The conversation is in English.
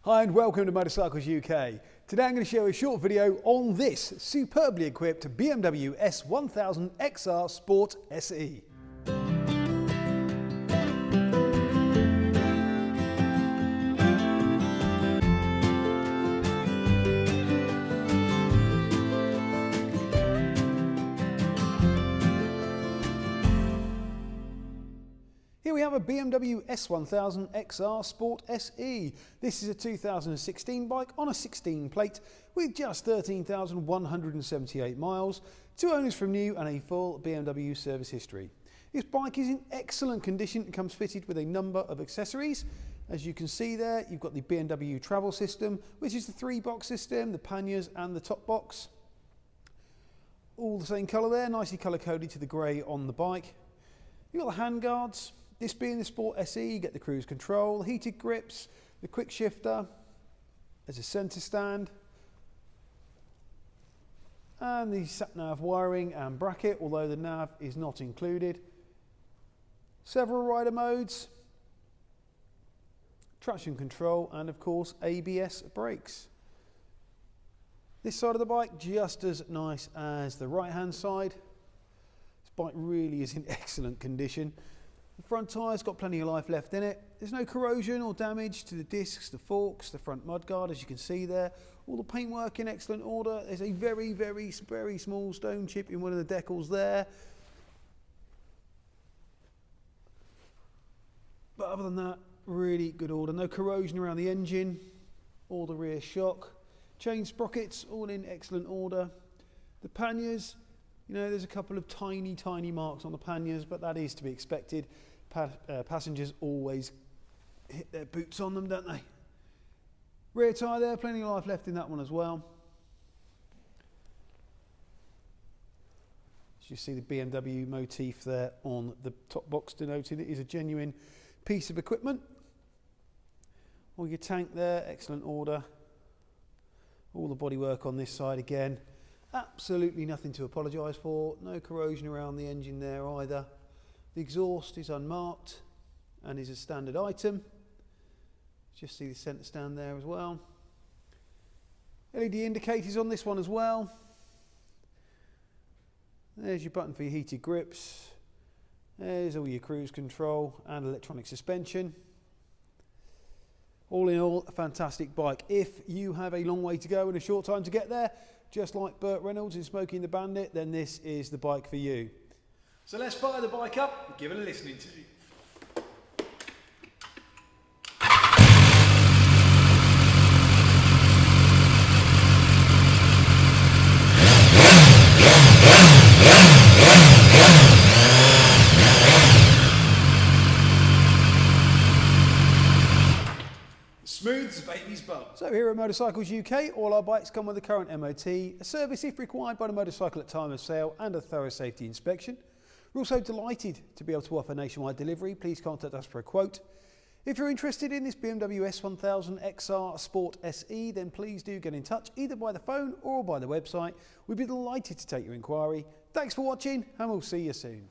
Hi and welcome to Motorcycles UK. Today I'm going to show a short video on this superbly equipped BMW S1000XR SPORT SE. Here we have a BMW S1000XR SPORT SE. This is a 2016 bike on a 16 plate with just 13,178 miles, 2 owners from new and a full BMW service history. This bike is in excellent condition and comes fitted with a number of accessories. As you can see there, you've got the BMW Travel system, which is the 3-box system, the panniers and the top box. All the same colour there, nicely colour coded to the grey on the bike. You've got the handguards. This being the Sport SE, you get the cruise control, heated grips, the quick shifter, there's a centre stand, and the sat-nav wiring and bracket, although the nav is not included. Several rider modes, traction control, and of course ABS brakes. This side of the bike just as nice as the right-hand side. This bike really is in excellent condition. The front tyre's got plenty of life left in it. There's no corrosion or damage to the discs, the forks, the front mudguard, as you can see there. All the paintwork in excellent order. There's a very small stone chip in one of the decals there. But other than that, really good order. No corrosion around the engine or the rear shock. Chain sprockets, all in excellent order. The panniers, you know, there's a couple of tiny marks on the panniers, but that is to be expected. Passengers always hit their boots on them, don't they? Rear tyre there, plenty of life left in that one as well. As you see the BMW motif there on the top box, denoting it is a genuine piece of equipment. All your tank there, excellent order. All the bodywork on this side again. Absolutely nothing to apologise for, no corrosion around the engine there either. The exhaust is unmarked and is a standard item. Just see the centre stand there as well. LED indicators on this one as well. There's your button for your heated grips. There's all your cruise control and electronic suspension. All in all, a fantastic bike. If you have a long way to go and a short time to get there, just like Burt Reynolds in Smokey and the Bandit, then this is the bike for you. So let's fire the bike up and give it a listening to. Smooth as baby's bum. So here at Motorcycles UK, all our bikes come with a current MOT, a service if required by the motorcycle at time of sale, and a thorough safety inspection. We're also delighted to be able to offer nationwide delivery. Please contact us for a quote. If you're interested in this BMW S1000XR SPORT SE, then please do get in touch either by the phone or by the website. We'd be delighted to take your inquiry. Thanks for watching and we'll see you soon.